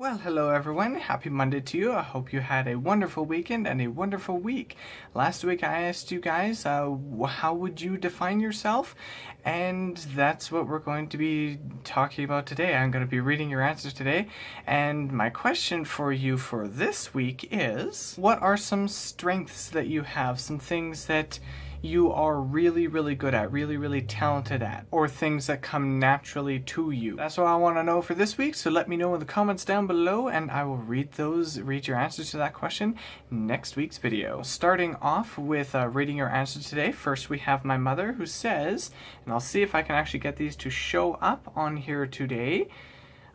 Well, hello everyone. Happy Monday to you. I hope you had a wonderful weekend and a wonderful week. Last week I asked you guys, how would you define yourself? And that's what we're going to be talking about today. I'm going to be reading your answers today. And my question for you for this week is, what are some strengths that you have? Some things that you are really good at, really talented at, or things that come naturally to you. That's what I want to know for this week, so let me know in the comments down below and I will read your answers to that question next week's video. Starting off with reading your answers today, first we have my mother who says, and I'll see if I can actually get these to show up on here today.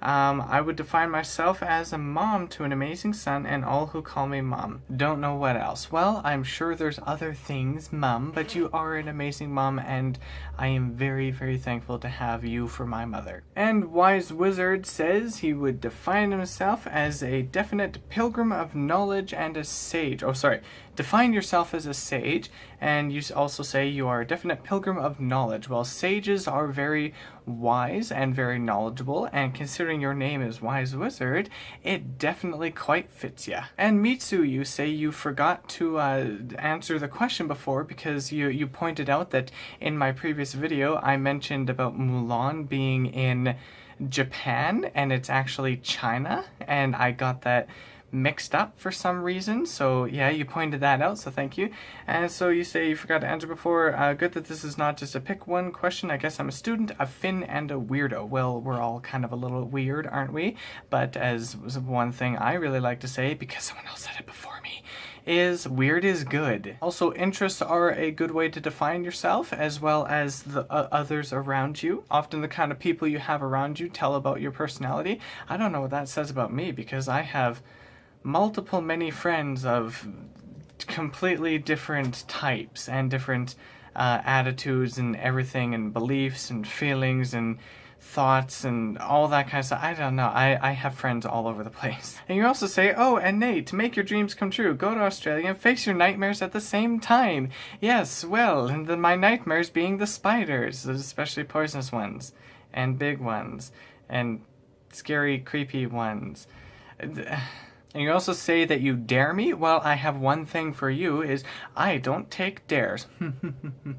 I would define myself as a mom to an amazing son and all who call me mom. Don't know what else. Well, I'm sure there's other things, mom, but you are an amazing mom and I am very thankful to have you for my mother. And Wise Wizard says he would define himself as a definite pilgrim of knowledge and a sage. Oh, sorry. Define yourself as a sage, and you also say you are a definite pilgrim of knowledge. Well, sages are very wise and very knowledgeable, and considering your name is Wise Wizard, it definitely quite fits ya. And Mitsu, you say you forgot to answer the question before because you pointed out that in my previous video I mentioned about Mulan being in Japan and it's actually China, and I got that mixed up for some reason, so yeah, you pointed that out, so thank you. And so you say you forgot to answer before. Good that this is not just a pick one question. I guess I'm a student, a Finn, and a weirdo. Well, we're all kind of a little weird, aren't we? But as one thing I really like to say, because someone else said it before me, is weird is good. Also, interests are a good way to define yourself as well as the others around you. Often the kind of people you have around you tell about your personality. I don't know what that says about me because I have many friends of completely different types and different attitudes and everything and beliefs and feelings and thoughts and all that kind of stuff. I don't know. I have friends all over the place. And you also say, oh, and Nate, to make your dreams come true, go to Australia and face your nightmares at the same time. Yes, well, and my nightmares being the spiders, especially poisonous ones, and big ones, and scary, creepy ones. And you also say that you dare me? Well, I have one thing for you, is I don't take dares.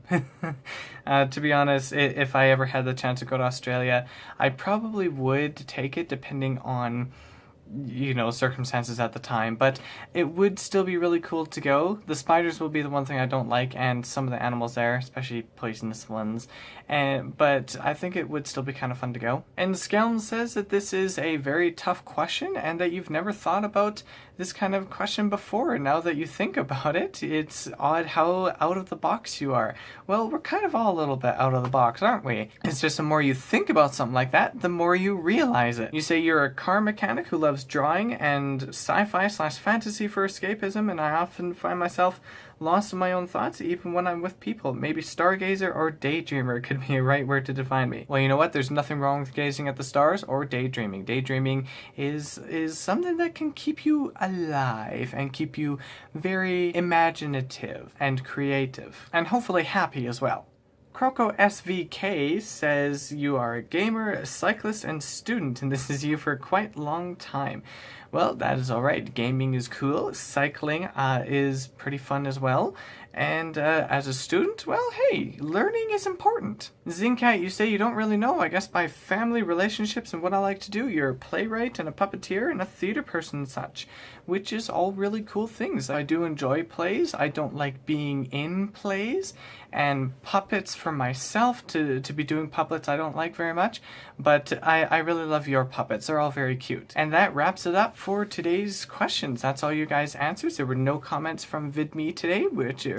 To be honest, if I ever had the chance to go to Australia, I probably would take it depending on, you know, circumstances at the time, but it would still be really cool to go. The spiders will be the one thing I don't like, and some of the animals there, especially poisonous ones, but I think it would still be kind of fun to go. And Skelm says that this is a very tough question and that you've never thought about this kind of question before. Now that you think about it, it's odd how out of the box you are. Well, we're kind of all a little bit out of the box, aren't we? It's just the more you think about something like that, the more you realize it. You say you're a car mechanic who loves drawing and sci-fi/fantasy for escapism, and I often find myself lost in my own thoughts even when I'm with people. Maybe stargazer or daydreamer could be a right word to define me. Well, you know what? There's nothing wrong with gazing at the stars or daydreaming. Daydreaming is something that can keep you alive and keep you very imaginative and creative and hopefully happy as well. Croco SVK says you are a gamer, a cyclist, and student, and this is you for quite a long time. Well, that is alright. Gaming is cool. Cycling is pretty fun as well. And as a student, well, hey, learning is important. Zincat, you say you don't really know. I guess by family, relationships, and what I like to do. You're a playwright and a puppeteer and a theater person and such, which is all really cool things. I do enjoy plays. I don't like being in plays, and puppets for myself, to be doing puppets I don't like very much, but I really love your puppets. They're all very cute. And that wraps it up for today's questions. That's all you guys' answers. There were no comments from VidMe today,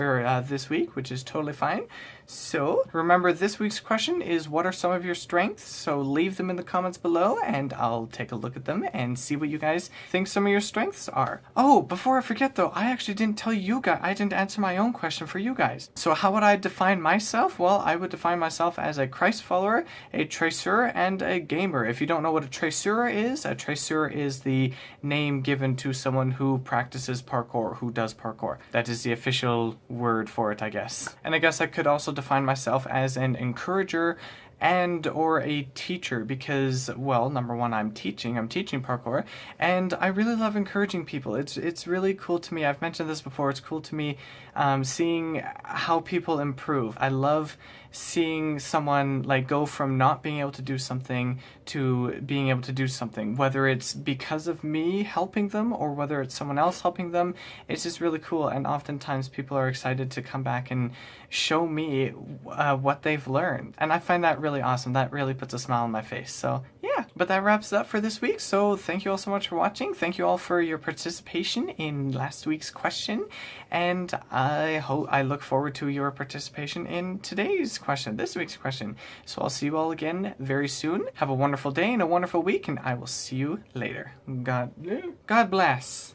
this week, which is totally fine. So remember, this week's question is, what are some of your strengths? So leave them in the comments below and I'll take a look at them and see what you guys think some of your strengths are. Oh, before I forget though, I actually didn't tell you guys, I didn't answer my own question for you guys. So how would I define myself? Well, I would define myself as a Christ follower, a traceur, and a gamer. If you don't know what a traceur is the name given to someone who practices parkour, who does parkour. That is the official word for it, I guess. And I guess I could also define myself as an encourager and or a teacher, because, well, number one, I'm teaching parkour, and I really love encouraging people. It's really cool to me. I've mentioned this before. It's cool to me seeing how people improve. I love seeing someone like go from not being able to do something to being able to do something, whether it's because of me helping them or whether it's someone else helping them. It's just really cool, and oftentimes people are excited to come back and show me what they've learned, and I find that really awesome. That really puts a smile on my face. So yeah, but that wraps it up for this week. So thank you all so much for watching. Thank you all for your participation in last week's question, and I look forward to your participation in today's question, this week's question. So I'll see you all again very soon. Have a wonderful day and a wonderful week, and I will see you later. God bless.